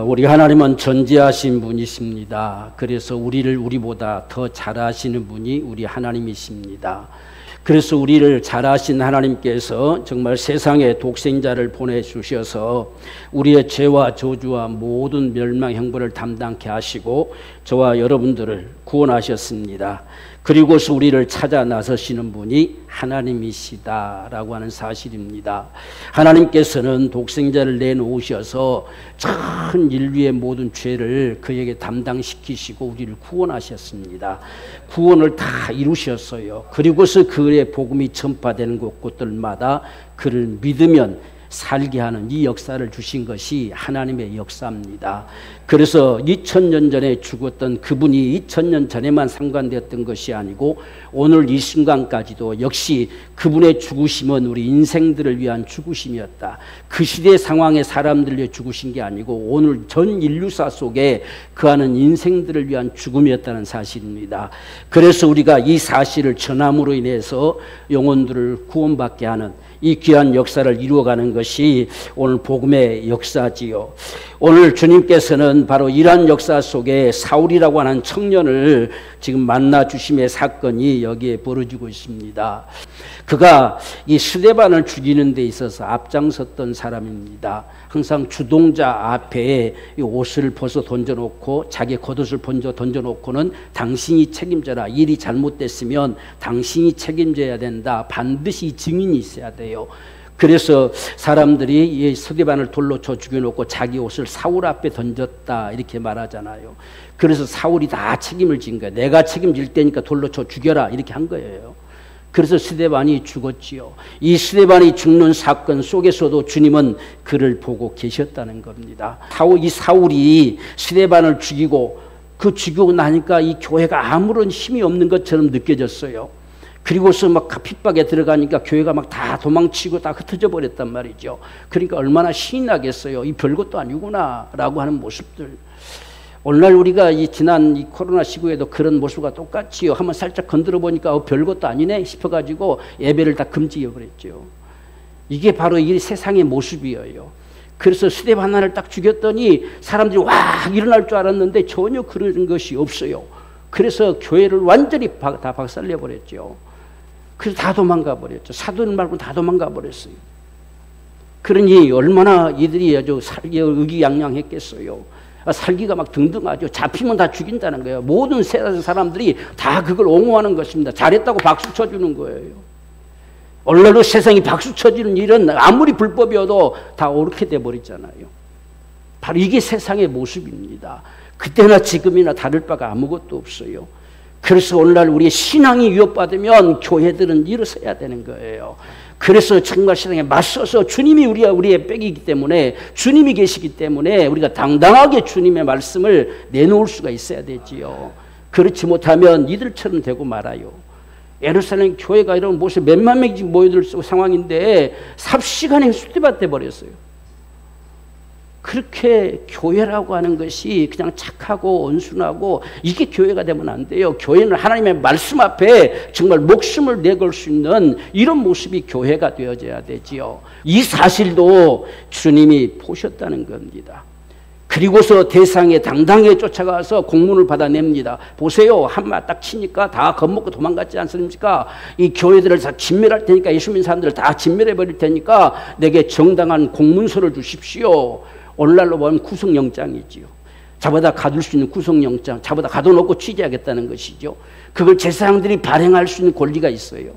우리 하나님은 전지하신 분이십니다. 그래서 우리를 우리보다 더 잘하시는 분이 우리 하나님이십니다. 그래서 우리를 잘하신 하나님께서 정말 세상에 독생자를 보내주셔서 우리의 죄와 저주와 모든 멸망 형벌을 담당케 하시고 저와 여러분들을 구원하셨습니다. 그리고서 우리를 찾아 나서시는 분이 하나님이시다라고 하는 사실입니다. 하나님께서는 독생자를 내놓으셔서 전 인류의 모든 죄를 그에게 담당시키시고 우리를 구원하셨습니다. 구원을 다 이루셨어요. 그리고서 그의 복음이 전파되는 곳곳들마다 그를 믿으면 살게 하는 이 역사를 주신 것이 하나님의 역사입니다. 그래서 2000년 전에 죽었던 그분이 2000년 전에만 상관되었던 것이 아니고 오늘 이 순간까지도 역시 그분의 죽으심은 우리 인생들을 위한 죽으심이었다. 그 시대 상황의 사람들을 위해 죽으신 게 아니고 오늘 전 인류사 속에 그하는 인생들을 위한 죽음이었다는 사실입니다. 그래서 우리가 이 사실을 전함으로 인해서 영혼들을 구원받게 하는 이 귀한 역사를 이루어가는 것이 오늘 복음의 역사지요. 오늘 주님께서는 바로 이러한 역사 속에 사울이라고 하는 청년을 지금 만나 주심의 사건이 여기에 벌어지고 있습니다. 그가 이 스데반을 죽이는 데 있어서 앞장섰던 사람입니다. 항상 주동자 앞에 이 옷을 벗어 던져놓고 자기 겉옷을 먼저 던져놓고는 당신이 책임져라. 일이 잘못됐으면 당신이 책임져야 된다. 반드시 증인이 있어야 돼요. 그래서 사람들이 이 스데반을 돌로 쳐 죽여놓고 자기 옷을 사울 앞에 던졌다 이렇게 말하잖아요. 그래서 사울이 다 책임을 진 거예요. 내가 책임질 테니까 돌로 쳐 죽여라 이렇게 한 거예요. 그래서 스데반이 죽었지요. 이 스데반이 죽는 사건 속에서도 주님은 그를 보고 계셨다는 겁니다. 이 사울이 스데반을 죽이고 죽이고 나니까 이 교회가 아무런 힘이 없는 것처럼 느껴졌어요. 그리고서 막 핍박에 들어가니까 교회가 막 다 도망치고 다 흩어져 버렸단 말이죠. 그러니까 얼마나 신이 나겠어요. 이 별것도 아니구나 라고 하는 모습들. 오늘날 우리가 지난 이 코로나 시국에도 그런 모습과 똑같이요. 한번 살짝 건드려 보니까 별것도 아니네 싶어가지고 예배를 다 금지해 버렸죠. 이게 바로 이 세상의 모습이에요. 그래서 스데반 하나를 딱 죽였더니 사람들이 와 일어날 줄 알았는데 전혀 그런 것이 없어요. 그래서 교회를 완전히 다 박살내 버렸죠. 그래서 다 도망가 버렸죠. 사도들 말고 다 도망가 버렸어요. 그러니 얼마나 이들이 아주 살기 의기양양했겠어요. 살기가 막 등등하죠. 잡히면 다 죽인다는 거예요. 모든 세상 사람들이 다 그걸 옹호하는 것입니다. 잘했다고 박수 쳐주는 거예요. 오늘날도 세상이 박수 쳐주는 일은 아무리 불법이어도 다 옳게 돼버리잖아요. 바로 이게 세상의 모습입니다. 그때나 지금이나 다를 바가 아무것도 없어요. 그래서 오늘날 우리의 신앙이 위협받으면 교회들은 일어서야 되는 거예요. 그래서 정말 세상에 맞서서 주님이 우리의 백이기 때문에 주님이 계시기 때문에 우리가 당당하게 주님의 말씀을 내놓을 수가 있어야 되지요. 그렇지 못하면 이들처럼 되고 말아요. 예루살렘 교회가 이런 모습 몇만 명이 모여들 상황인데 삽시간에 쑥대밭돼 버렸어요. 그렇게 교회라고 하는 것이 그냥 착하고 온순하고 이게 교회가 되면 안 돼요. 교회는 하나님의 말씀 앞에 정말 목숨을 내걸 수 있는 이런 모습이 교회가 되어져야 되지요. 이 사실도 주님이 보셨다는 겁니다. 그리고서 대상에 당당히 쫓아가서 공문을 받아냅니다. 보세요. 한마 딱 치니까 다 겁먹고 도망갔지 않습니까? 이 교회들을 다 진멸할 테니까 예수 믿는 사람들을 다 진멸해버릴 테니까 내게 정당한 공문서를 주십시오. 오늘날로 보면 구속영장이지요. 잡아다 가둘 수 있는 구속영장, 잡아다 가둬놓고 취재하겠다는 것이죠. 그걸 제사장들이 발행할 수 있는 권리가 있어요.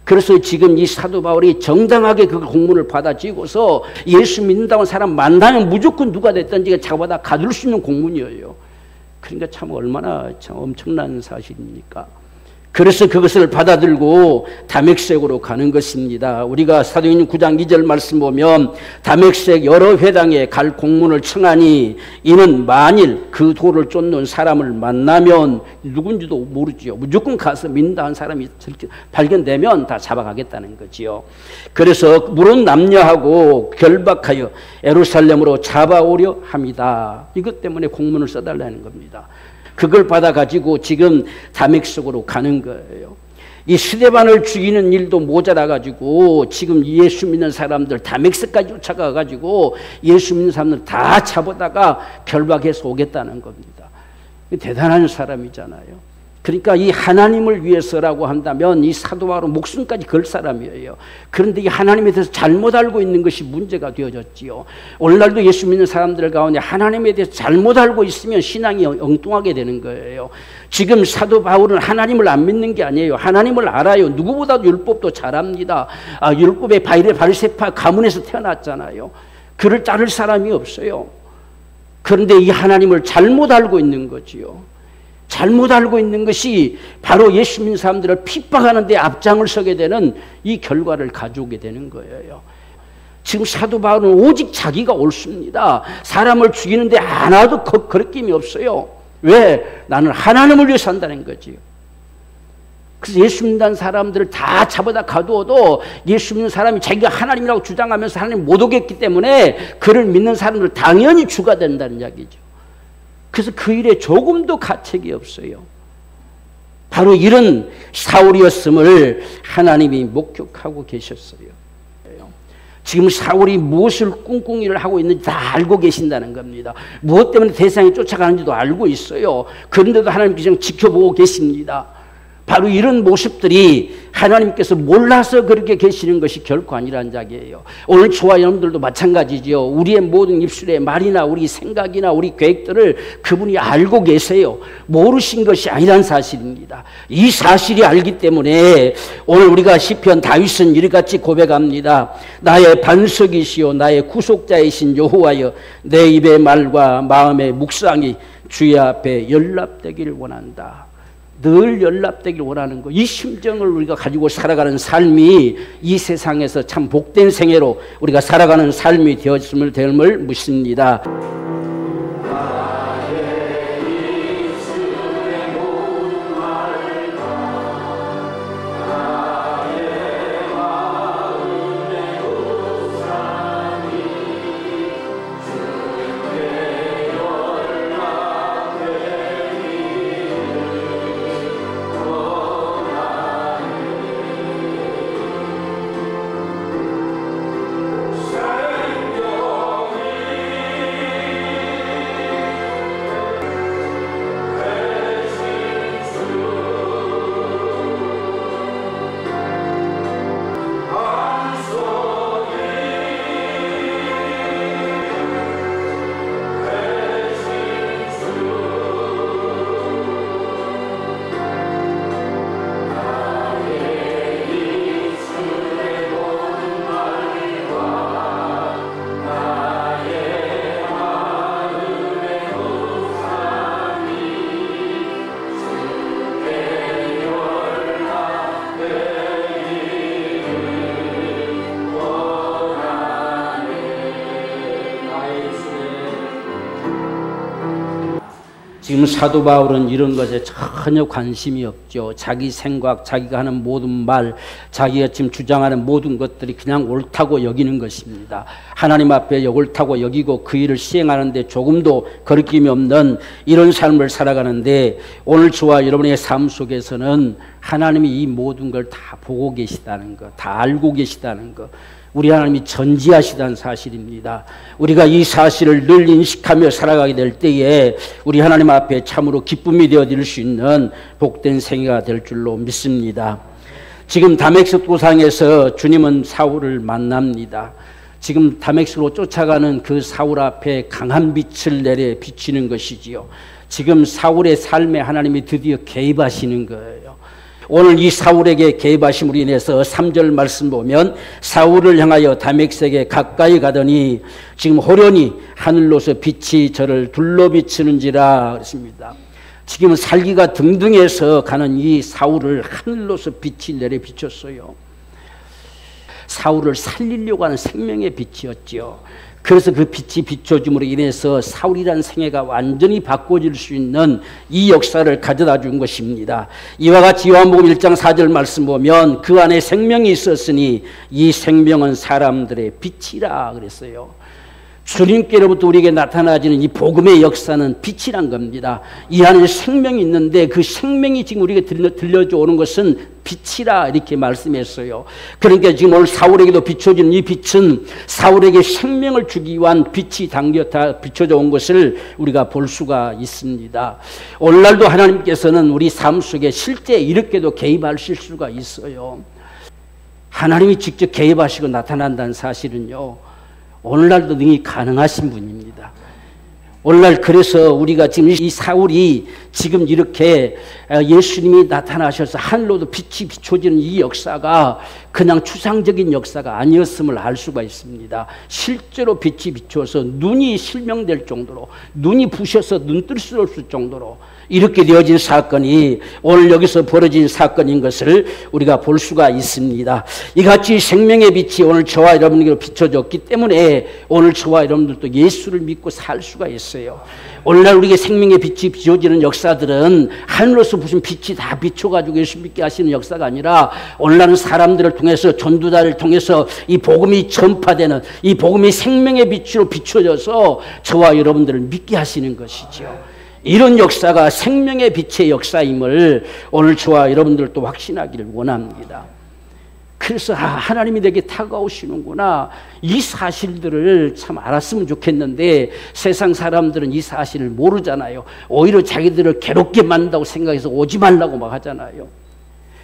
그래서 지금 이 사도 바울이 정당하게 그 공문을 받아쥐고서 예수 믿는다고 사람 만나면 무조건 누가 됐든지 잡아다 가둘 수 있는 공문이에요. 그러니까 참 얼마나 참 엄청난 사실입니까? 그래서 그것을 받아들고 다메섹으로 가는 것입니다. 우리가 사도행전 9장 2절 말씀 보면 다메섹 여러 회당에 갈 공문을 청하니 이는 만일 그 도를 쫓는 사람을 만나면 누군지도 모르지요. 무조건 가서 믿는다는 사람이 발견되면 다 잡아가겠다는 거지요. 그래서 물은 남녀하고 결박하여 예루살렘으로 잡아오려 합니다. 이것 때문에 공문을 써달라는 겁니다. 그걸 받아가지고 지금 다메섹으로 가는 거예요. 이 스데반을 죽이는 일도 모자라가지고 지금 예수 믿는 사람들 다메섹까지 쫓아가가지고 예수 믿는 사람들 다 잡아다가 결박해서 오겠다는 겁니다. 대단한 사람이잖아요. 그러니까 이 하나님을 위해서라고 한다면 이 사도 바울은 목숨까지 걸 사람이에요. 그런데 이 하나님에 대해서 잘못 알고 있는 것이 문제가 되어졌지요. 오늘날도 예수 믿는 사람들 가운데 하나님에 대해서 잘못 알고 있으면 신앙이 엉뚱하게 되는 거예요. 지금 사도 바울은 하나님을 안 믿는 게 아니에요. 하나님을 알아요. 누구보다도 율법도 잘합니다. 율법의 바리새파 가문에서 태어났잖아요. 그를 따를 사람이 없어요. 그런데 이 하나님을 잘못 알고 있는 거지요. 잘못 알고 있는 것이 바로 예수 믿는 사람들을 핍박하는 데 앞장을 서게 되는 이 결과를 가져오게 되는 거예요. 지금 사도 바울은 오직 자기가 옳습니다. 사람을 죽이는데 하나도 거리낌이 없어요. 왜? 나는 하나님을 위해 산다는 거지요. 그래서 예수 믿는 사람들을 다 잡아다 가두어도 예수 믿는 사람이 자기가 하나님이라고 주장하면서 하나님 못 오겠기 때문에 그를 믿는 사람들 당연히 주가 된다는 이야기죠. 그래서 그 일에 조금도 가책이 없어요. 바로 이런 사울이었음을 하나님이 목격하고 계셨어요. 지금 사울이 무엇을 꿍꿍이를 하고 있는지 다 알고 계신다는 겁니다. 무엇 때문에 대상이 쫓아가는지도 알고 있어요. 그런데도 하나님께서 지켜보고 계십니다. 바로 이런 모습들이 하나님께서 몰라서 그렇게 계시는 것이 결코 아니라는 이야기예요. 오늘 저와 여러분들도 마찬가지죠. 우리의 모든 입술의 말이나 우리 생각이나 우리 계획들을 그분이 알고 계세요. 모르신 것이 아니란 사실입니다. 이 사실이 알기 때문에 오늘 우리가 시편 다윗은 이같이 고백합니다. 나의 반석이시요 나의 구속자이신 여호와여, 내 입의 말과 마음의 묵상이 주의 앞에 연락되기를 원한다. 늘 연락되길 원하는 것, 이 심정을 우리가 가지고 살아가는 삶이 이 세상에서 참 복된 생애로 우리가 살아가는 삶이 되었음을 됨을 묻습니다. 지금 사도 바울은 이런 것에 전혀 관심이 없죠. 자기 생각, 자기가 하는 모든 말, 자기가 지금 주장하는 모든 것들이 그냥 옳다고 여기는 것입니다. 하나님 앞에 옳다고 여기고 그 일을 시행하는데 조금도 거리낌이 없는 이런 삶을 살아가는데, 오늘 저와 여러분의 삶 속에서는 하나님이 이 모든 걸 다 보고 계시다는 것, 다 알고 계시다는 것, 우리 하나님이 전지하시다는 사실입니다. 우리가 이 사실을 늘 인식하며 살아가게 될 때에 우리 하나님 앞에 참으로 기쁨이 되어질 수 있는 복된 생애가 될 줄로 믿습니다. 지금 다메섹 도상에서 주님은 사울을 만납니다. 지금 다메섹으로 쫓아가는 그 사울 앞에 강한 빛을 내려 비치는 것이지요. 지금 사울의 삶에 하나님이 드디어 개입하시는 거예요. 오늘 이 사울에게 개입하심으로 인해서 3절 말씀 보면, 사울을 향하여 다메섹에 가까이 가더니 지금 호련히 하늘로서 빛이 저를 둘러 비치는지라 그랬습니다. 지금 살기가 등등해서 가는 이 사울을 하늘로서 빛이 내려 비쳤어요. 사울을 살리려고 하는 생명의 빛이었죠. 그래서 그 빛이 비춰줌으로 인해서 사울이라는 생애가 완전히 바꿔질 수 있는 이 역사를 가져다 준 것입니다. 이와 같이 요한복음 1장 4절 말씀 보면, 그 안에 생명이 있었으니 이 생명은 사람들의 빛이라 그랬어요. 주님께로부터 우리에게 나타나지는 이 복음의 역사는 빛이란 겁니다. 이 안에 생명이 있는데 그 생명이 지금 우리에게 들려져 오는 것은 빛이라 이렇게 말씀했어요. 그러니까 지금 오늘 사울에게도 비춰지는 이 빛은 사울에게 생명을 주기 위한 빛이 다 비춰져 온 것을 우리가 볼 수가 있습니다. 오늘날도 하나님께서는 우리 삶 속에 실제 이렇게도 개입하실 수가 있어요. 하나님이 직접 개입하시고 나타난다는 사실은요, 오늘날도 능히 가능하신 분입니다. 오늘날 그래서 우리가 지금 이 사울이 지금 이렇게 예수님이 나타나셔서 하늘로도 빛이 비춰지는 이 역사가 그냥 추상적인 역사가 아니었음을 알 수가 있습니다. 실제로 빛이 비춰서 눈이 실명될 정도로, 눈이 부셔서 눈 뜰 수 없을 정도로 이렇게 되어진 사건이 오늘 여기서 벌어진 사건인 것을 우리가 볼 수가 있습니다. 이같이 생명의 빛이 오늘 저와 여러분에게로 비춰졌기 때문에 오늘 저와 여러분들도 예수를 믿고 살 수가 있어요. 오늘날 우리에게 생명의 빛이 비춰지는 역사들은 하늘로서 무슨 빛이 다 비춰가지고 예수 믿게 하시는 역사가 아니라 오늘날은 사람들을 통해서, 전도자를 통해서 이 복음이 전파되는, 이 복음이 생명의 빛으로 비춰져서 저와 여러분들을 믿게 하시는 것이죠. 이런 역사가 생명의 빛의 역사임을 오늘 저와 여러분들도 확신하기를 원합니다. 그래서 하나님이 내게 다가오시는구나, 이 사실들을 참 알았으면 좋겠는데 세상 사람들은 이 사실을 모르잖아요. 오히려 자기들을 괴롭게 만든다고 생각해서 오지 말라고 막 하잖아요.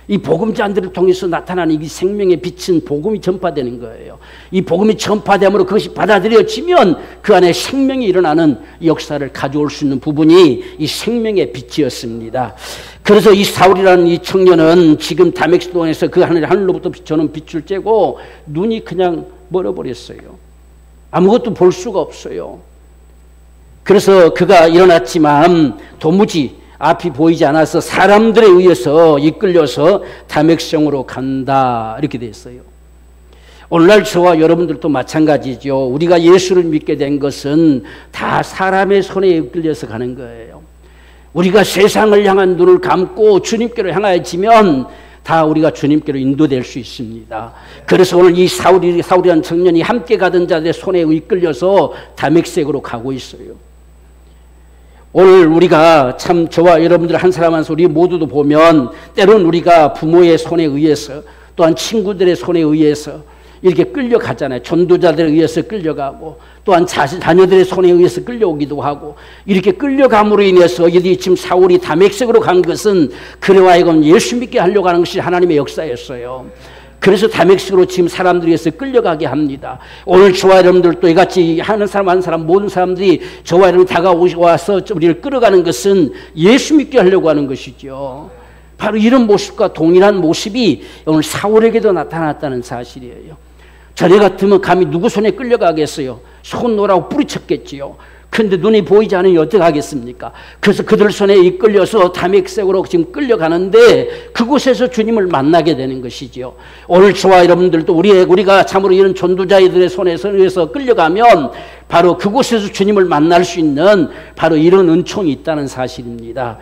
이 복음자들을 통해서 나타나는 이 생명의 빛은 복음이 전파되는 거예요. 이 복음이 전파됨으로 그것이 받아들여지면 그 안에 생명이 일어나는 역사를 가져올 수 있는 부분이 이 생명의 빛이었습니다. 그래서 이 사울이라는 이 청년은 지금 다메섹 동에서 그 하늘로부터 비춰오는 빛을 쬐고 눈이 그냥 멀어버렸어요. 아무것도 볼 수가 없어요. 그래서 그가 일어났지만 도무지 앞이 보이지 않아서 사람들에 의해서 이끌려서 다메섹으로 간다, 이렇게 돼 있어요. 오늘날 저와 여러분들도 마찬가지죠. 우리가 예수를 믿게 된 것은 다 사람의 손에 이끌려서 가는 거예요. 우리가 세상을 향한 눈을 감고 주님께로 향하여지면 다 우리가 주님께로 인도될 수 있습니다. 그래서 오늘 이 사울이라는 청년이 함께 가던 자들의 손에 이끌려서 다메섹으로 가고 있어요. 오늘 우리가 참 저와 여러분들 한 사람 한 사람 우리 모두도 보면 때로는 우리가 부모의 손에 의해서 또한 친구들의 손에 의해서 이렇게 끌려가잖아요. 전도자들에 의해서 끌려가고 또한 자녀들의 손에 의해서 끌려오기도 하고 이렇게 끌려감으로 인해서 여기 지금 사울이 다메섹으로 간 것은 그래와 하여금 예수 믿게 하려고 하는 것이 하나님의 역사였어요. 그래서 다메섹으로 지금 사람들에 의해서 끌려가게 합니다. 오늘 저와 여러분들도 이같이 하는 사람 한 사람 모든 사람들이 저와 여러분 다가와서 우리를 끌어가는 것은 예수 믿게 하려고 하는 것이죠. 바로 이런 모습과 동일한 모습이 오늘 사울에게도 나타났다는 사실이에요. 전에 같으면 감히 누구 손에 끌려가겠어요? 손 놓으라고 뿌리쳤겠지요. 그런데 눈이 보이지 않으면 어떻게 하겠습니까? 그래서 그들 손에 이끌려서 다메섹으로 지금 끌려가는데 그곳에서 주님을 만나게 되는 것이죠. 오늘 저와 여러분들도 우리가 참으로 이런 전도자들의 손에 의해서 끌려가면 바로 그곳에서 주님을 만날 수 있는 바로 이런 은총이 있다는 사실입니다.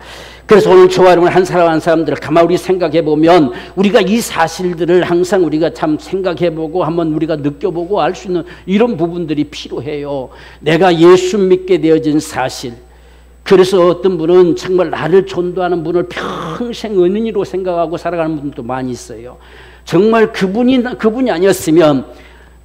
그래서 오늘 저와 여러분 한 사람 한 사람들을 가만히 우리 생각해 보면 우리가 이 사실들을 항상 우리가 참 생각해 보고 한번 우리가 느껴보고 알 수 있는 이런 부분들이 필요해요. 내가 예수 믿게 되어진 사실. 그래서 어떤 분은 정말 나를 전도하는 분을 평생 은인으로 생각하고 살아가는 분들도 많이 있어요. 정말 그분이 아니었으면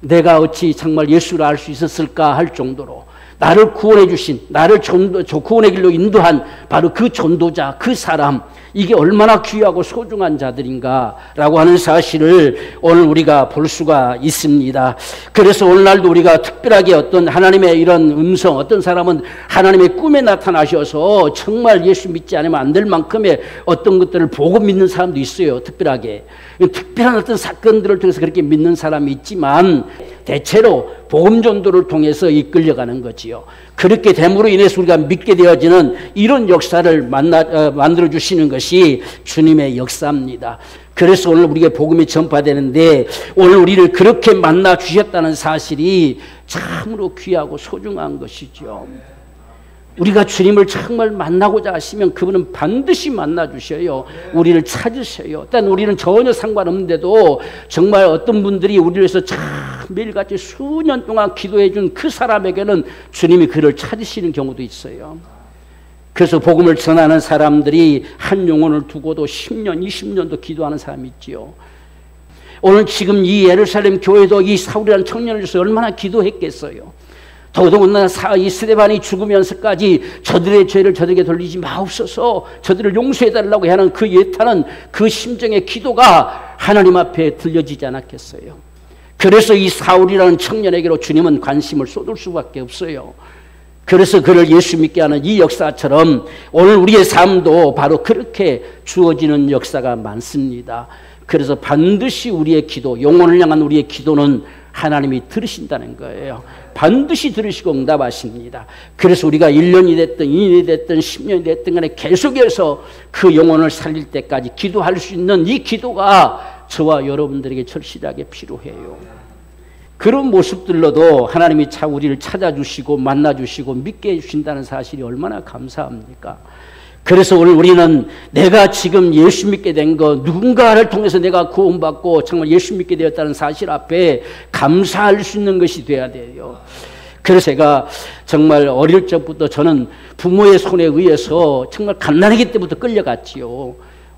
내가 어찌 정말 예수를 알 수 있었을까 할 정도로 나를 구원해 주신, 나를 구원의 길로 인도한 바로 그 전도자, 그 사람, 이게 얼마나 귀하고 소중한 자들인가라고 하는 사실을 오늘 우리가 볼 수가 있습니다. 그래서 오늘날도 우리가 특별하게 어떤 하나님의 이런 음성, 어떤 사람은 하나님의 꿈에 나타나셔서 정말 예수 믿지 않으면 안 될 만큼의 어떤 것들을 보고 믿는 사람도 있어요. 특별하게. 특별한 어떤 사건들을 통해서 그렇게 믿는 사람이 있지만 대체로 복음 전도를 통해서 이끌려가는 거지요. 그렇게 됨으로 인해서 우리가 믿게 되어지는 이런 역사를 만들어 주시는 것이 주님의 역사입니다. 그래서 오늘 우리에게 복음이 전파되는데 오늘 우리를 그렇게 만나 주셨다는 사실이 참으로 귀하고 소중한 것이죠. 우리가 주님을 정말 만나고자 하시면 그분은 반드시 만나 주셔요. 우리를 찾으셔요. 일단 우리는 전혀 상관없는데도 정말 어떤 분들이 우리를 위해서 참 매일같이 수년 동안 기도해 준 그 사람에게는 주님이 그를 찾으시는 경우도 있어요. 그래서 복음을 전하는 사람들이 한 영혼을 두고도 10년, 20년도 기도하는 사람이 있지요. 오늘 지금 이 예루살렘 교회도 이 사울이라는 청년을 위해서 얼마나 기도했겠어요. 더더군다나 이 스데반이 죽으면서까지 저들의 죄를 저들에게 돌리지 마옵소서, 저들을 용서해달라고 하는 그 예타는 그 심정의 기도가 하나님 앞에 들려지지 않았겠어요. 그래서 이 사울이라는 청년에게로 주님은 관심을 쏟을 수밖에 없어요. 그래서 그를 예수 믿게 하는 이 역사처럼 오늘 우리의 삶도 바로 그렇게 주어지는 역사가 많습니다. 그래서 반드시 우리의 기도, 영혼을 향한 우리의 기도는 하나님이 들으신다는 거예요. 반드시 들으시고 응답하십니다. 그래서 우리가 1년이 됐든 2년이 됐든 10년이 됐든 간에 계속해서 그 영혼을 살릴 때까지 기도할 수 있는 이 기도가 저와 여러분들에게 절실하게 필요해요. 그런 모습들로도 하나님이 참 우리를 찾아주시고 만나주시고 믿게 해주신다는 사실이 얼마나 감사합니까? 그래서 오늘 우리는 내가 지금 예수 믿게 된 거, 누군가를 통해서 내가 구원받고 정말 예수 믿게 되었다는 사실 앞에 감사할 수 있는 것이 돼야 돼요. 그래서 제가 정말 어릴 적부터 저는 부모의 손에 의해서 정말 갓난아기 때부터 끌려갔지요.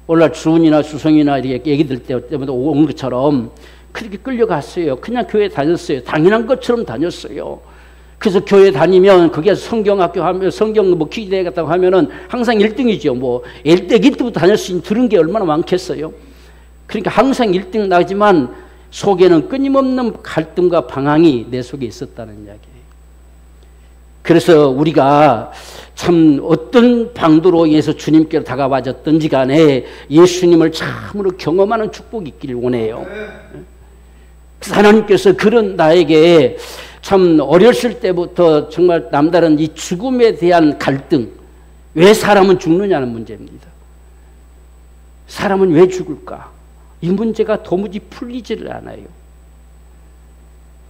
오늘날 주은이나 주성이나 이렇게 얘기들 때마다 온 것처럼 그렇게 끌려갔어요. 그냥 교회 다녔어요. 당연한 것처럼 다녔어요. 그래서 교회 다니면 거기에서 성경학교 하면 성경 뭐 퀴즈대회 같다고 하면은 항상 1등이죠. 뭐 1대 때부터 다닐 수 있는 들은 게 얼마나 많겠어요. 그러니까 항상 1등 나지만 속에는 끊임없는 갈등과 방황이 내 속에 있었다는 이야기예요. 그래서 우리가 참 어떤 방도로 인해서 주님께로 다가와졌든지 간에 예수님을 참으로 경험하는 축복이 있기를 원해요. 그래서 하나님께서 그런 나에게 참 어렸을 때부터 정말 남다른 이 죽음에 대한 갈등, 왜 사람은 죽느냐는 문제입니다. 사람은 왜 죽을까? 이 문제가 도무지 풀리지를 않아요.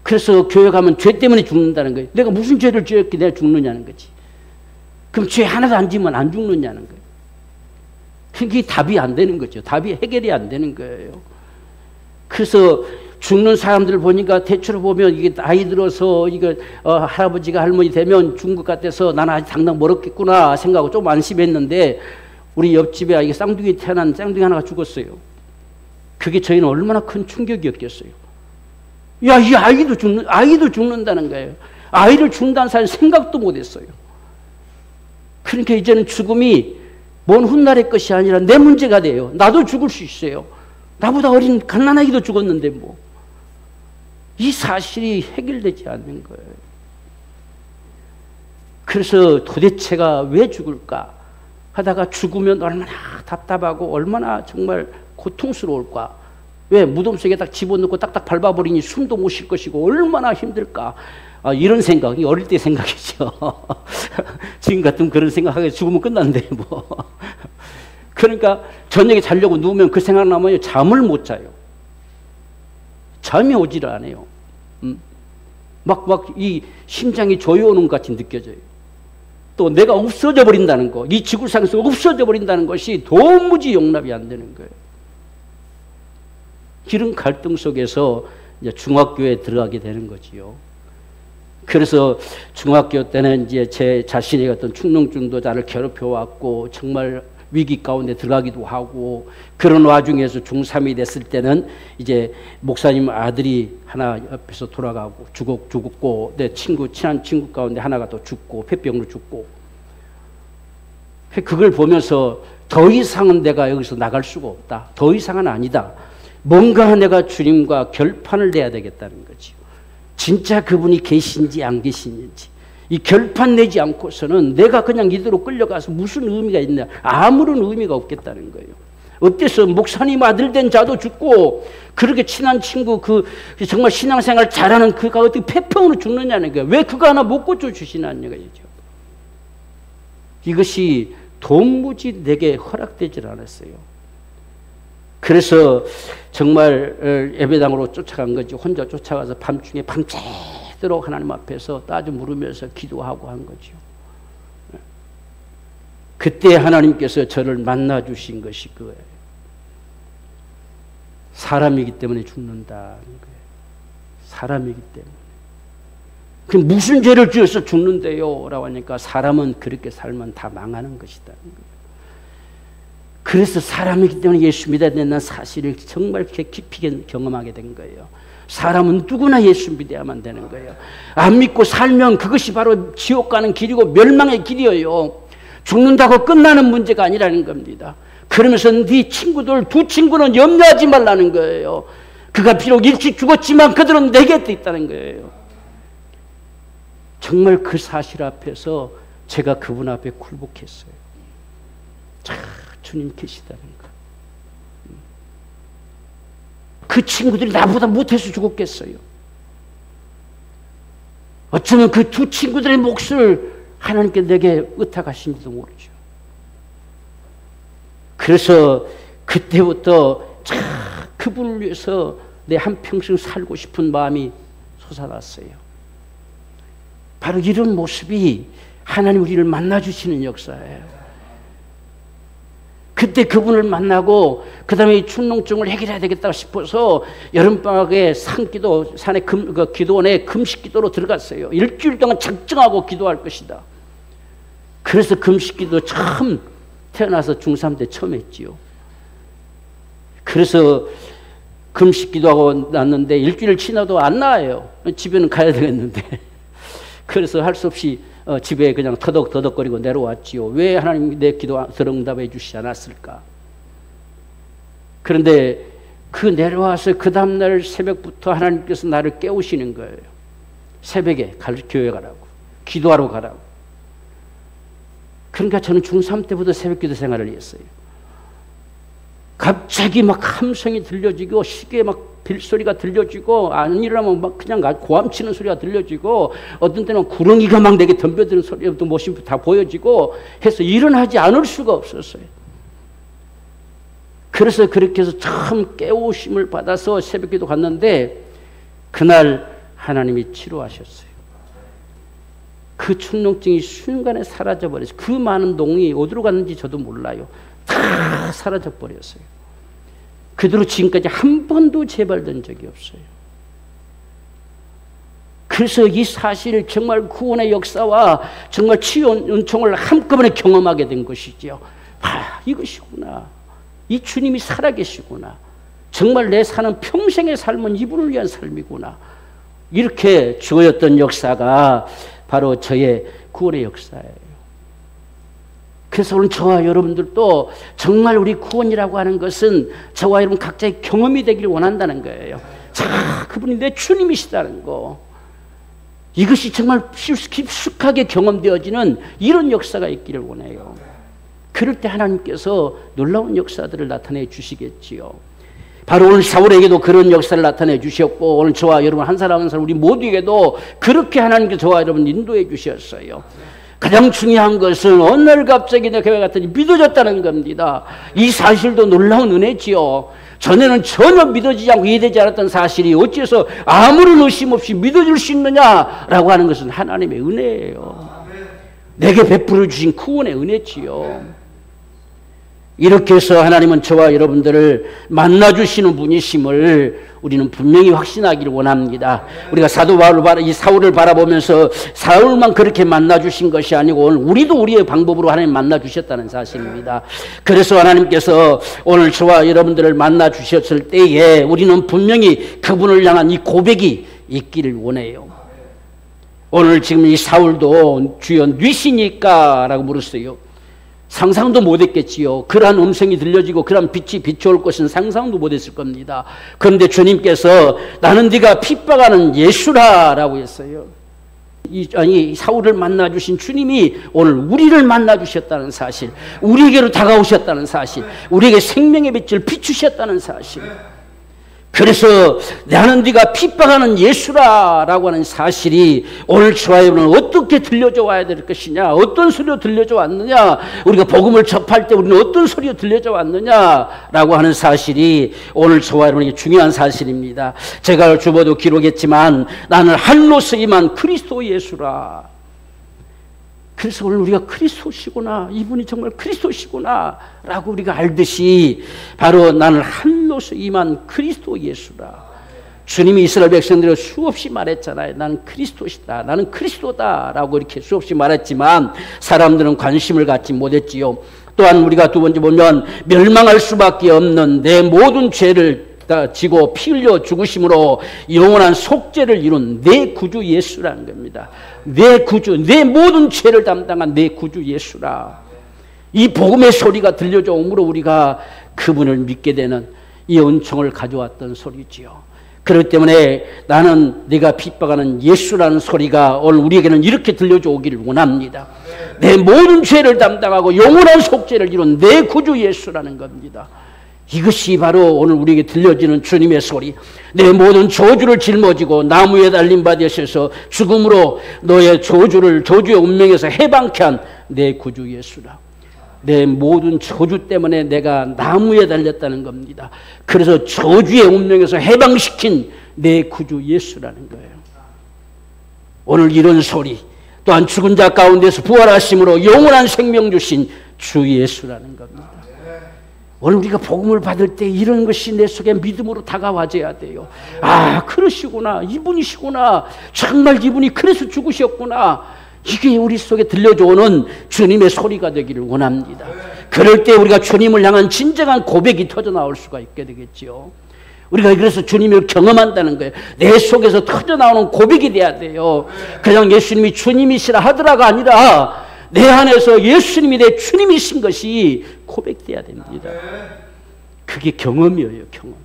그래서 교회 가면 죄 때문에 죽는다는 거예요. 내가 무슨 죄를 지었기에 내가 죽느냐는 거지. 그럼 죄 하나도 안 지면 안 죽느냐는 거예요. 그게 답이 안 되는 거죠. 답이 해결이 안 되는 거예요. 그래서 죽는 사람들을 보니까 대체로 보면 이게 나이 들어서 이거 할아버지가 할머니 되면 죽은 것 같아서 나는 아직 당장 멀었겠구나 생각하고 좀 안심했는데 우리 옆집에 이게 쌍둥이 태어난 쌍둥이 하나가 죽었어요. 그게 저희는 얼마나 큰 충격이었겠어요. 야, 이 아이도 죽는다는 거예요. 아이를 죽는다는 사실 생각도 못했어요. 그러니까 이제는 죽음이 먼 훗날의 것이 아니라 내 문제가 돼요. 나도 죽을 수 있어요. 나보다 어린 갓난아기도 죽었는데 뭐. 이 사실이 해결되지 않는 거예요. 그래서 도대체가 왜 죽을까 하다가 죽으면 얼마나 답답하고 얼마나 정말 고통스러울까. 왜 무덤 속에 딱 집어넣고 딱딱 밟아버리니 숨도 못 쉴 것이고 얼마나 힘들까. 이런 생각이 어릴 때 생각이죠. 지금 같으면 그런 생각하게 죽으면 끝난대 뭐. 그러니까 저녁에 자려고 누우면 그 생각나면 잠을 못 자요. 잠이 오지를 않아요. 막 이 심장이 조여오는 것 같이 느껴져요. 또 내가 없어져 버린다는 거, 이 지구상에서 없어져 버린다는 것이 도무지 용납이 안 되는 거예요. 이런 갈등 속에서 이제 중학교에 들어가게 되는 거지요. 그래서 중학교 때는 이제 제 자신의 어떤 충농증도 나를 괴롭혀왔고 정말 위기 가운데 들어가기도 하고 그런 와중에서 중3이 됐을 때는 이제 목사님 아들이 하나 옆에서 돌아가고 죽었고 내 친한 친구 가운데 하나가 또 죽고 폐병으로 죽고 그걸 보면서 더 이상은 내가 여기서 나갈 수가 없다. 더 이상은 아니다. 뭔가 내가 주님과 결판을 내야 되겠다는 거죠. 진짜 그분이 계신지 안 계신지 이 결판 내지 않고서는 내가 그냥 이대로 끌려가서 무슨 의미가 있냐. 아무런 의미가 없겠다는 거예요. 어때서 목사님 아들 된 자도 죽고 그렇게 친한 친구 그 정말 신앙생활 잘하는 그가 어떻게 폐병으로 죽느냐는 거예요. 왜 그거 하나 못 고쳐주시냐는 거죠. 이것이 도무지 내게 허락되질 않았어요. 그래서 정말 예배당으로 쫓아간 거지. 혼자 쫓아가서 밤중에 밤새도록 하나님 앞에서 따져 물으면서 기도하고 한 거죠. 그때 하나님께서 저를 만나 주신 것이 그거예요. 사람이기 때문에 죽는다는 거예요. 사람이기 때문에. 그 무슨 죄를 지어서 죽는데요? 라고 하니까 사람은 그렇게 살면 다 망하는 것이다. 그래서 사람이기 때문에 예수 믿어야 된다는 사실을 정말 깊이 경험하게 된 거예요. 사람은 누구나 예수 믿어야만 되는 거예요. 안 믿고 살면 그것이 바로 지옥 가는 길이고 멸망의 길이에요. 죽는다고 끝나는 문제가 아니라는 겁니다. 그러면서 네 친구들 두 친구는 염려하지 말라는 거예요. 그가 비록 일찍 죽었지만 그들은 내 곁에 있다는 거예요. 정말 그 사실 앞에서 제가 그분 앞에 굴복했어요. 자, 주님 계시다는 거. 그 친구들이 나보다 못해서 죽었겠어요. 어쩌면 그 두 친구들의 몫을 하나님께 내게 의탁하신지도 모르죠. 그래서 그때부터 자, 그분을 위해서 내 한평생 살고 싶은 마음이 솟아났어요. 바로 이런 모습이 하나님 우리를 만나주시는 역사예요. 그때 그분을 만나고 그 다음에 이 충농증을 해결해야 되겠다 싶어서 여름방학에 산에 기도원에 금식기도로 들어갔어요. 일주일 동안 작정하고 기도할 것이다. 그래서 금식기도 처음 태어나서 중3 때 처음 했지요. 그래서 금식기도하고 났는데 일주일 지나도 안 나아요. 집에는 가야 되겠는데 그래서 할 수 없이 집에 그냥 터덕터덕거리고 내려왔지요. 왜 하나님 내 기도 응답해 주시지 않았을까? 그런데 그 내려와서 그 다음날 새벽부터 하나님께서 나를 깨우시는 거예요. 새벽에 교회 가라고, 기도하러 가라고. 그러니까 저는 중3 때부터 새벽기도 생활을 했어요. 갑자기 막 함성이 들려지고 시계에 막 빌소리가 들려지고 안 일어나면 막 그냥 고함치는 소리가 들려지고 어떤 때는 구렁이가 막 내게 덤벼드는 소리부터 모습이 다 보여지고 해서 일어나지 않을 수가 없었어요. 그래서 그렇게 해서 처음 깨우심을 받아서 새벽기도 갔는데 그날 하나님이 치료하셨어요. 그 충농증이 순간에 사라져버렸어요. 그 많은 동이 어디로 갔는지 저도 몰라요. 다 사라져버렸어요. 그대로 지금까지 한 번도 재발된 적이 없어요. 그래서 이 사실을 정말 구원의 역사와 정말 치유 은총을 한꺼번에 경험하게 된 것이죠. 아, 이것이구나. 이 주님이 살아계시구나. 정말 내 사는 평생의 삶은 이분을 위한 삶이구나. 이렇게 주어졌던 역사가 바로 저의 구원의 역사예요. 그래서 오늘 저와 여러분들도 정말 우리 구원이라고 하는 것은 저와 여러분 각자의 경험이 되기를 원한다는 거예요. 자, 그분이 내 주님이시다는 거. 이것이 정말 깊숙하게 경험되어지는 이런 역사가 있기를 원해요. 그럴 때 하나님께서 놀라운 역사들을 나타내 주시겠지요. 바로 오늘 사울에게도 그런 역사를 나타내 주셨고 오늘 저와 여러분 한 사람 한 사람 우리 모두에게도 그렇게 하나님께서 저와 여러분 인도해 주셨어요. 가장 중요한 것은 어느 날 갑자기 내 교회 갔더니 믿어졌다는 겁니다. 이 사실도 놀라운 은혜지요. 전에는 전혀 믿어지지 않고 이해되지 않았던 사실이 어째서 아무런 의심 없이 믿어질 수 있느냐라고 하는 것은 하나님의 은혜예요. 내게 베풀어 주신 구원의 은혜지요. 이렇게 해서 하나님은 저와 여러분들을 만나주시는 분이심을 우리는 분명히 확신하기를 원합니다. 우리가 사도 바울을 이 사울을 바라보면서 사울만 그렇게 만나주신 것이 아니고 오늘 우리도 우리의 방법으로 하나님 만나주셨다는 사실입니다. 그래서 하나님께서 오늘 저와 여러분들을 만나주셨을 때에 우리는 분명히 그분을 향한 이 고백이 있기를 원해요. 오늘 지금 이 사울도 주여 뉘시니까 라고 물었어요. 상상도 못했겠지요. 그러한 음성이 들려지고 그러한 빛이 비춰올 것은 상상도 못했을 겁니다. 그런데 주님께서 나는 네가 핍박하는 예수라 라고 했어요. 이 사울을 만나주신 주님이 오늘 우리를 만나주셨다는 사실, 우리에게로 다가오셨다는 사실, 우리에게 생명의 빛을 비추셨다는 사실. 그래서 나는 네가 핍박하는 예수라 라고 하는 사실이 오늘 저와 여러분은 어떻게 들려져 와야 될 것이냐, 어떤 소리로 들려져 왔느냐, 우리가 복음을 접할 때 우리는 어떤 소리로 들려져 왔느냐 라고 하는 사실이 오늘 저와 여러분에게 중요한 사실입니다. 제가 주보도 기록했지만 나는 한로서 임한 그리스도 예수라. 그래서 오늘 우리가 그리스도시구나, 이분이 정말 그리스도시구나 라고 우리가 알듯이 바로 나는 한로서 임한 그리스도 예수라. 주님이 이스라엘 백성들을 수없이 말했잖아요. 나는 그리스도시다, 나는 그리스도다 라고 이렇게 수없이 말했지만 사람들은 관심을 갖지 못했지요. 또한 우리가 두 번째 보면 멸망할 수밖에 없는 내 모든 죄를 지고 피 흘려 죽으심으로 영원한 속죄를 이룬 내 구주 예수라는 겁니다. 내 구주, 내 모든 죄를 담당한 내 구주 예수라. 이 복음의 소리가 들려져 오므로 우리가 그분을 믿게 되는 이 은총을 가져왔던 소리지요. 그렇기 때문에 나는 네가 핍박하는 예수라는 소리가 오늘 우리에게는 이렇게 들려져 오기를 원합니다. 내 모든 죄를 담당하고 영원한 속죄를 이룬 내 구주 예수라는 겁니다. 이것이 바로 오늘 우리에게 들려지는 주님의 소리. 내 모든 저주를 짊어지고 나무에 달린 바 되셔서 죽음으로 너의 저주의 운명에서 해방케 한 내 구주 예수라. 내 모든 저주 때문에 내가 나무에 달렸다는 겁니다. 그래서 저주의 운명에서 해방시킨 내 구주 예수라는 거예요. 오늘 이런 소리, 또한 죽은 자 가운데서 부활하심으로 영원한 생명 주신 주 예수라는 겁니다. 오늘 우리가 복음을 받을 때 이런 것이 내 속에 믿음으로 다가와줘야 돼요. 아, 그러시구나, 이분이시구나, 정말 이분이 그래서 죽으셨구나. 이게 우리 속에 들려오는 주님의 소리가 되기를 원합니다. 그럴 때 우리가 주님을 향한 진정한 고백이 터져 나올 수가 있게 되겠죠. 우리가 그래서 주님을 경험한다는 거예요. 내 속에서 터져 나오는 고백이 돼야 돼요. 그냥 예수님이 주님이시라 하더라가 아니라 내 안에서 예수님이 내 주님이신 것이 고백돼야 됩니다. 그게 경험이에요, 경험.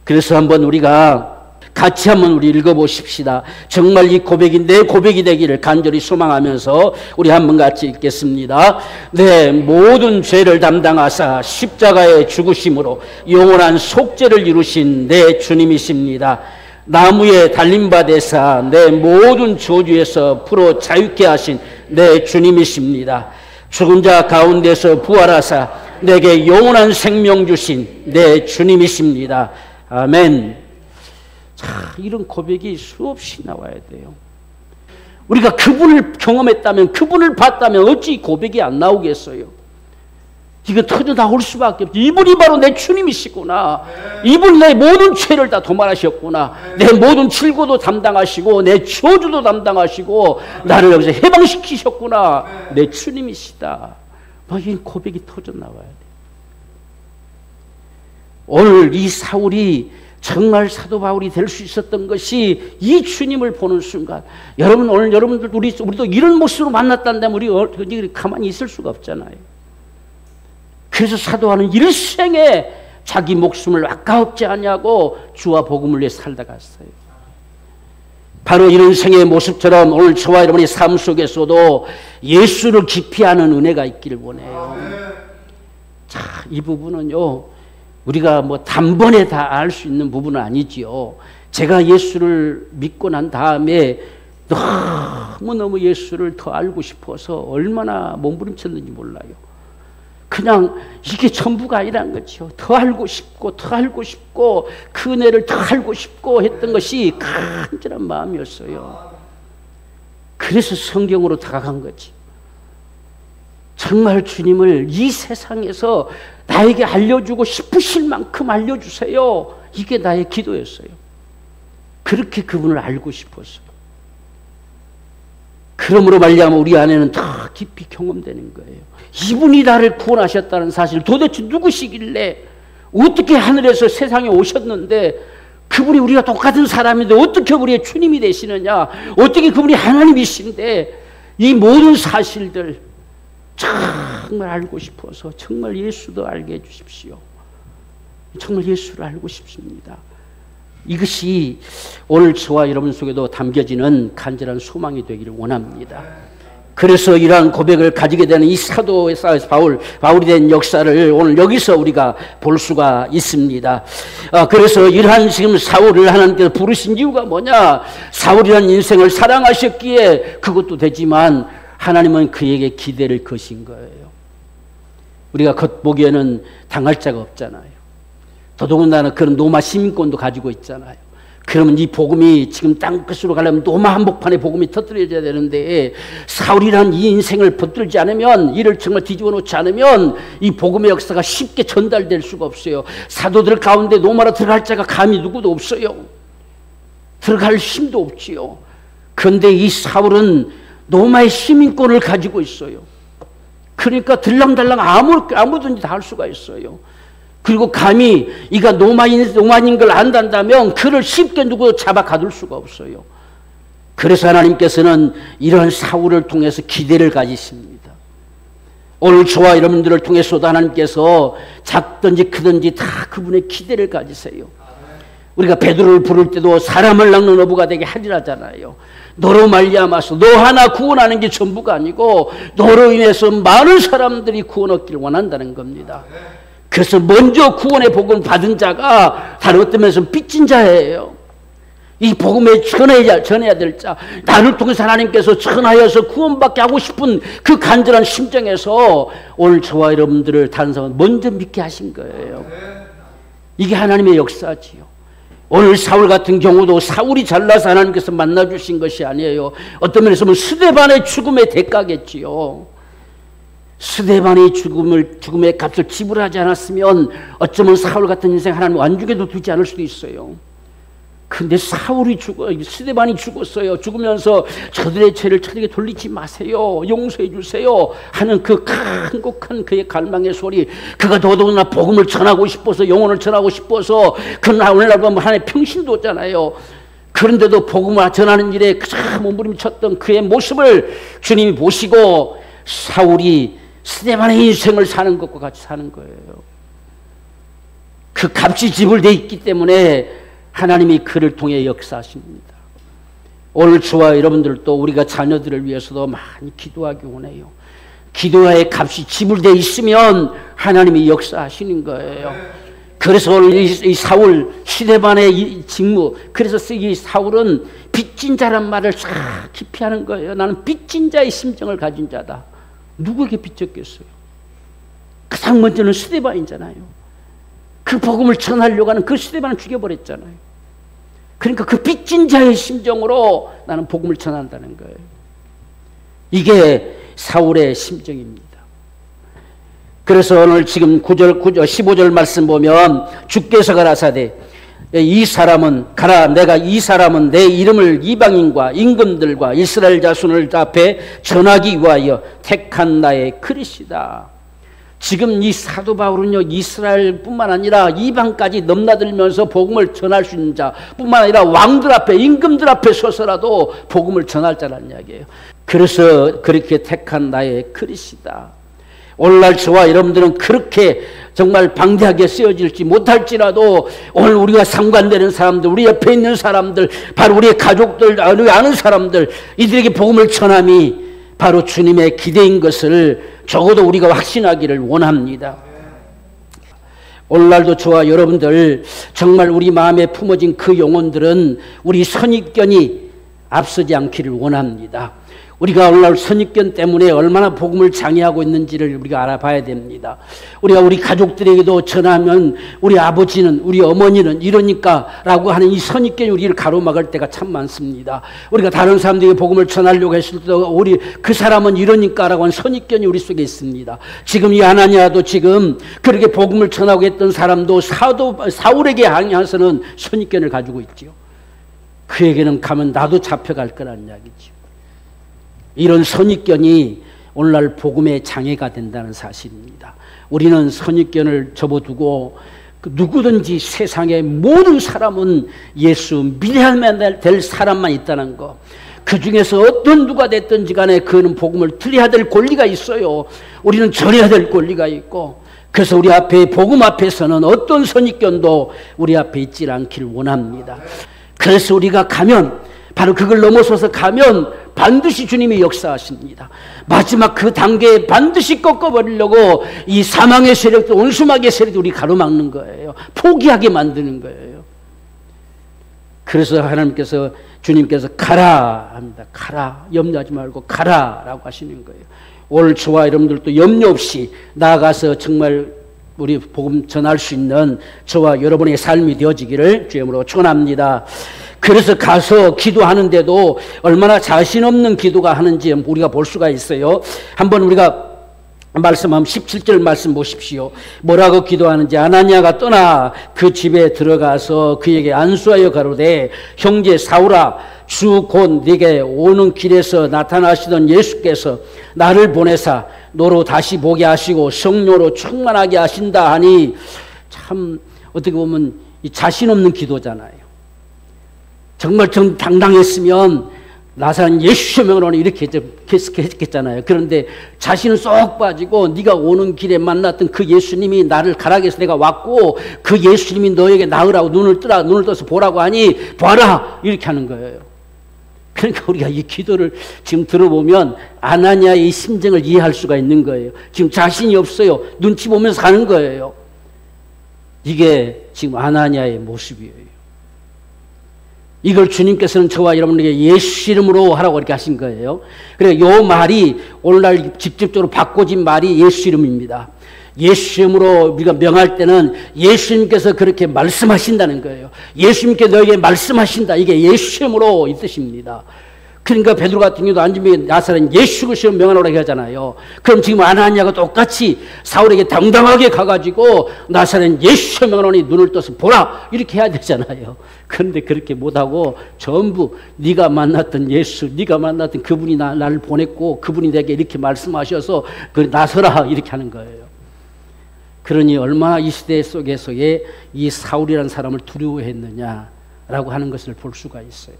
그래서 한번 우리가 같이 한번 우리 읽어보십시다. 정말 이 고백이 내 고백이 되기를 간절히 소망하면서 우리 한번 같이 읽겠습니다. 내 모든 죄를 담당하사 십자가에 죽으심으로 영원한 속죄를 이루신 내 주님이십니다. 나무에 달린 바 되사 내 모든 저주에서 풀어 자유케 하신 내 주님이십니다. 죽은 자 가운데서 부활하사 내게 영원한 생명 주신 내 주님이십니다. 아멘. 자, 이런 고백이 수없이 나와야 돼요. 우리가 그분을 경험했다면, 그분을 봤다면 어찌 고백이 안 나오겠어요? 이거 터져 나올 수밖에 없죠. 이분이 바로 내 주님이시구나. 이분이 내 모든 죄를 다 도말하셨구나. 내 모든 질고도 담당하시고 내 저주도 담당하시고 나를 여기서 해방시키셨구나. 내 주님이시다. 이 고백이 터져 나와야 돼요. 오늘 이 사울이 정말 사도 바울이 될 수 있었던 것이 이 주님을 보는 순간, 여러분 오늘 여러분들 우리도 이런 모습으로 만났다는데 우리 가만히 있을 수가 없잖아요. 그래서 사도하는 일생에 자기 목숨을 아까웠지 않냐고 주와 복음을 위해 살다 갔어요. 바로 이런 생의 모습처럼 오늘 저와 여러분의 삶 속에서도 예수를 깊이 아는 은혜가 있기를 원해요. 자, 이 부분은요, 우리가 뭐 단번에 다 알 수 있는 부분은 아니지요. 제가 예수를 믿고 난 다음에 너무너무 예수를 더 알고 싶어서 얼마나 몸부림쳤는지 몰라요. 그냥 이게 전부가 아니란 거죠. 더 알고 싶고 더 알고 싶고 그 은혜를 더 알고 싶고 했던 것이 간절한 마음이었어요. 그래서 성경으로 다가간 거지. 정말 주님을 이 세상에서 나에게 알려주고 싶으실 만큼 알려주세요. 이게 나의 기도였어요. 그렇게 그분을 알고 싶었어요. 그러므로 말미암아 우리 안에는 더 깊이 경험되는 거예요. 이분이 나를 구원하셨다는 사실, 도대체 누구시길래 어떻게 하늘에서 세상에 오셨는데 그분이 우리가 똑같은 사람인데 어떻게 우리의 주님이 되시느냐, 어떻게 그분이 하나님이신데, 이 모든 사실들 정말 알고 싶어서 정말 예수도 알게 해주십시오. 정말 예수를 알고 싶습니다. 이것이 오늘 저와 여러분 속에도 담겨지는 간절한 소망이 되기를 원합니다. 그래서 이러한 고백을 가지게 되는 이 사도의 바울이 된 역사를 오늘 여기서 우리가 볼 수가 있습니다. 그래서 이러한 지금 사울을 하나님께서 부르신 이유가 뭐냐? 사울이라는 인생을 사랑하셨기에 그것도 되지만 하나님은 그에게 기대를 거신 거예요. 우리가 겉보기에는 당할 자가 없잖아요. 더더군다나 그런 로마 시민권도 가지고 있잖아요. 그러면 이 복음이 지금 땅끝으로 가려면 노마 한복판에 복음이 터뜨려져야 되는데 사울이라는 이 인생을 붙들지 않으면, 이를 정말 뒤집어 놓지 않으면 이 복음의 역사가 쉽게 전달될 수가 없어요. 사도들 가운데 노마로 들어갈 자가 감히 누구도 없어요. 들어갈 힘도 없지요. 그런데 이 사울은 노마의 시민권을 가지고 있어요. 그러니까 들랑달랑 아무든지 다 할 수가 있어요. 그리고 감히 이가 노마인 걸 안단다면 그를 쉽게 누구도 잡아 가둘 수가 없어요. 그래서 하나님께서는 이런 사울을 통해서 기대를 가지십니다. 오늘 저와 여러분들을 통해서도 하나님께서 작든지 크든지 다 그분의 기대를 가지세요. 우리가 베드로를 부를 때도 사람을 낚는 어부가 되게 하리라잖아요. 너로 말미암아서 너 하나 구원하는 게 전부가 아니고 너로 인해서 많은 사람들이 구원 얻기를 원한다는 겁니다. 그래서 먼저 구원의 복음 받은 자가 다른 어떤 면에서 빚진 자예요. 이 복음에 전해야 될 자, 나를 통해서 하나님께서 전하여서 구원받게 하고 싶은 그 간절한 심정에서 오늘 저와 여러분들을 다른 사람은 먼저 믿게 하신 거예요. 이게 하나님의 역사지요. 오늘 사울 같은 경우도 사울이 잘나서 하나님께서 만나주신 것이 아니에요. 어떤 면에서 보면 스데반의 죽음의 대가겠지요. 스데반의 죽음의 값을 지불하지 않았으면 어쩌면 사울 같은 인생 하나님 완죽에도 두지 않을 수도 있어요. 근데 스데반이 죽었어요. 죽으면서 저들의 죄를 저들에게 돌리지 마세요. 용서해 주세요. 하는 그 간곡한 그의 갈망의 소리. 그가 더더구나 복음을 전하고 싶어서, 영혼을 전하고 싶어서, 그러나 오늘날 보면 하나님의 평신도잖아요. 그런데도 복음을 전하는 일에 가장 몸부림쳤던 그의 모습을 주님이 보시고 사울이 스데반의 인생을 사는 것과 같이 사는 거예요. 그 값이 지불되어 있기 때문에 하나님이 그를 통해 역사하십니다. 오늘 저와 여러분들도 우리가 자녀들을 위해서도 많이 기도하기 원해요. 기도의 값이 지불되어 있으면 하나님이 역사하시는 거예요. 그래서 오늘 이 사울, 스데반의 이 직무, 그래서 이 사울은 빚진 자란 말을 싹 깊이 하는 거예요. 나는 빚진 자의 심정을 가진 자다. 누구에게 빚졌겠어요? 가장 먼저는 스데반이잖아요. 그 복음을 전하려고 하는 그 스데반을 죽여버렸잖아요. 그러니까 그 빚진 자의 심정으로 나는 복음을 전한다는 거예요. 이게 사울의 심정입니다. 그래서 오늘 지금 15절 말씀 보면 주께서 가라사대 이 사람은 가라, 내가 이 사람은 내 이름을 이방인과 임금들과 이스라엘 자손을 앞에 전하기 위하여 택한 나의 그릇이다. 지금 이 사도 바울은요, 이스라엘뿐만 아니라 이방까지 넘나들면서 복음을 전할 수 있는 자뿐만 아니라 왕들 앞에, 임금들 앞에 서서라도 복음을 전할 자라는 이야기예요. 그래서 그렇게 택한 나의 그릇이다. 오늘날 저와 여러분들은 그렇게 정말 방대하게 쓰여질지 못할지라도 오늘 우리가 상관되는 사람들, 우리 옆에 있는 사람들, 바로 우리의 가족들, 우리 아는 사람들, 이들에게 복음을 전함이 바로 주님의 기대인 것을 적어도 우리가 확신하기를 원합니다. 오늘날도 저와 여러분들 정말 우리 마음에 품어진 그 영혼들은 우리 선입견이 앞서지 않기를 원합니다. 우리가 오늘날 선입견 때문에 얼마나 복음을 장애하고 있는지를 우리가 알아봐야 됩니다. 우리가 우리 가족들에게도 전하면 우리 아버지는, 우리 어머니는 이러니까 라고 하는 이 선입견이 우리를 가로막을 때가 참 많습니다. 우리가 다른 사람들에게 복음을 전하려고 했을 때도 우리 그 사람은 이러니까 라고 하는 선입견이 우리 속에 있습니다. 지금 이 아나니아도 지금 그렇게 복음을 전하고 했던 사람도 사울에게 향해서는 선입견을 가지고 있지요. 그에게는 가면 나도 잡혀갈 거라는 이야기죠. 이런 선입견이 오늘날 복음의 장애가 된다는 사실입니다. 우리는 선입견을 접어두고 누구든지 세상의 모든 사람은 예수 믿어야만 될 사람만 있다는 것, 그 중에서 어떤 누가 됐든지 간에 그는 복음을 들어야 될 권리가 있어요. 우리는 전해야 될 권리가 있고, 그래서 우리 앞에 복음 앞에서는 어떤 선입견도 우리 앞에 있지 않기를 원합니다. 그래서 우리가 가면, 바로 그걸 넘어서서 가면 반드시 주님이 역사하십니다. 마지막 그 단계에 반드시 꺾어버리려고 이 사망의 세력도, 원수마귀의 세력도 우리 가로막는 거예요. 포기하게 만드는 거예요. 그래서 하나님께서, 주님께서 가라 합니다. 가라, 염려하지 말고 가라 라고 하시는 거예요. 오늘 저와 여러분들도 염려 없이 나아가서 정말 우리 복음 전할 수 있는 저와 여러분의 삶이 되어지기를 주님으로 축원합니다. 그래서 가서 기도하는데도 얼마나 자신 없는 기도가 하는지 우리가 볼 수가 있어요. 한번 우리가 말씀하면 17절 말씀 보십시오. 뭐라고 기도하는지. 아나니아가 떠나 그 집에 들어가서 그에게 안수하여 가로되 형제 사울아, 주 곧 네게 오는 길에서 나타나시던 예수께서 나를 보내사 너로 다시 보게 하시고 성령으로 충만하게 하신다 하니, 참 어떻게 보면 자신 없는 기도잖아요. 정말 당당했으면 나사렛 예수의 명으로 이렇게 했겠잖아요. 그런데 자신은 쏙 빠지고 네가 오는 길에 만났던 그 예수님이 나를 가라게 해서 내가 왔고 그 예수님이 너에게 나으라고 눈을 떠서 보라고 하니 봐라, 이렇게 하는 거예요. 그러니까 우리가 이 기도를 지금 들어보면 아나니아의 이 심정을 이해할 수가 있는 거예요. 지금 자신이 없어요. 눈치 보면서 가는 거예요. 이게 지금 아나니아의 모습이에요. 이걸 주님께서는 저와 여러분에게 예수 이름으로 하라고 이렇게 하신 거예요. 그래서 이 말이 오늘날 직접적으로 바꿔진 말이 예수 이름입니다. 예수 이름으로 우리가 명할 때는 예수님께서 그렇게 말씀하신다는 거예요. 예수님께 너에게 말씀하신다. 이게 예수 이름으로 이 뜻입니다. 그러니까 베드로 같은 경우도 앉으면 나사렛 예수 그리스도 명하라고 하잖아요. 그럼 지금 아나니아가 똑같이 사울에게 당당하게 가가지고 나사렛 예수 명하노니 눈을 떠서 보라, 이렇게 해야 되잖아요. 그런데 그렇게 못하고 전부 네가 만났던 예수, 네가 만났던 그분이 나를 보냈고 그분이 내게 이렇게 말씀하셔서 나서라, 이렇게 하는 거예요. 그러니 얼마나 이 시대 속에서의 이 사울이라는 사람을 두려워했느냐라고 하는 것을 볼 수가 있어요.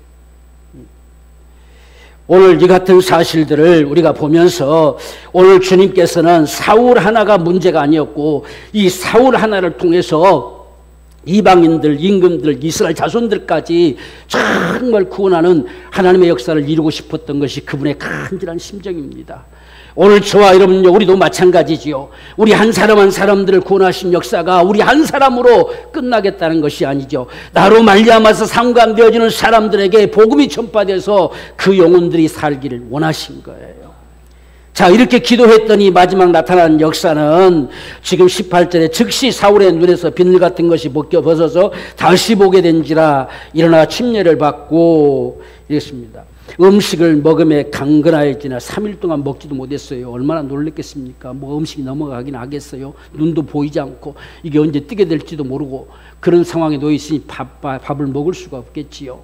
오늘 이 같은 사실들을 우리가 보면서 오늘 주님께서는 사울 하나가 문제가 아니었고 이 사울 하나를 통해서 이방인들, 임금들, 이스라엘 자손들까지 정말 구원하는 하나님의 역사를 이루고 싶었던 것이 그분의 간절한 심정입니다. 오늘 저와 여러분요, 우리도 마찬가지지요. 우리 한 사람 한 사람들을 구원하신 역사가 우리 한 사람으로 끝나겠다는 것이 아니죠. 나로 말미암아서 상관되어지는 사람들에게 복음이 전파돼서 그 영혼들이 살기를 원하신 거예요. 자, 이렇게 기도했더니 마지막 나타난 역사는 지금 18절에 즉시 사울의 눈에서 비늘 같은 것이 벗어서 다시 보게 된지라 일어나 침례를 받고 이랬습니다. 음식을 먹음에 강건하여지나 3일 동안 먹지도 못했어요. 얼마나 놀랬겠습니까? 뭐 음식이 넘어가긴 하겠어요. 눈도 보이지 않고 이게 언제 뜨게 될지도 모르고 그런 상황에 놓여 있으니 밥을 먹을 수가 없겠지요.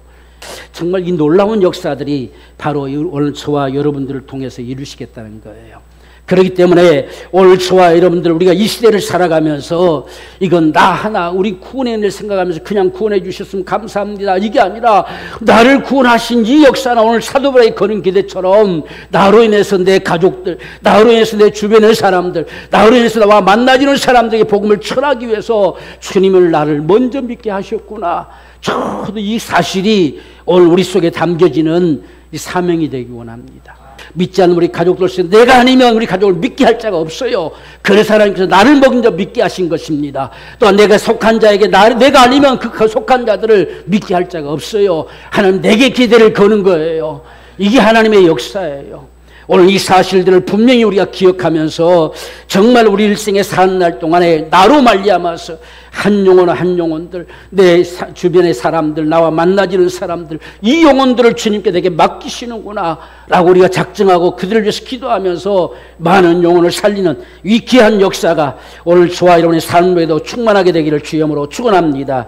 정말 이 놀라운 역사들이 바로 오늘 저와 여러분들을 통해서 이루시겠다는 거예요. 그렇기 때문에 오늘 저와 여러분들 우리가 이 시대를 살아가면서 이건 나 하나 우리 구원의 일 생각하면서 그냥 구원해 주셨으면 감사합니다, 이게 아니라 나를 구원하신 이 역사나 오늘 사도바울의 거는 기대처럼 나로 인해서 내 가족들, 나로 인해서 내 주변의 사람들, 나로 인해서 나와 만나지는 사람들에게 복음을 전하기 위해서 주님을 나를 먼저 믿게 하셨구나. 저도 이 사실이 오늘 우리 속에 담겨지는 이 사명이 되기 원합니다. 믿지 않는 우리 가족들 속에 내가 아니면 우리 가족을 믿게 할 자가 없어요. 그래서 하나님께서 나를 먼저 믿게 하신 것입니다. 또한 내가 속한 자에게 내가 아니면 그 속한 자들을 믿게 할 자가 없어요. 하나님 내게 기대를 거는 거예요. 이게 하나님의 역사예요. 오늘 이 사실들을 분명히 우리가 기억하면서 정말 우리 일생의 사는 날 동안에 나로 말미암아서 한 영혼 한 영혼들, 내 주변의 사람들, 나와 만나지는 사람들, 이 영혼들을 주님께 내게 맡기시는구나 라고 우리가 작정하고 그들을 위해서 기도하면서 많은 영혼을 살리는 위대한 역사가 오늘 저와 여러분의 삶에도 충만하게 되기를 주의 이름으로 축원합니다.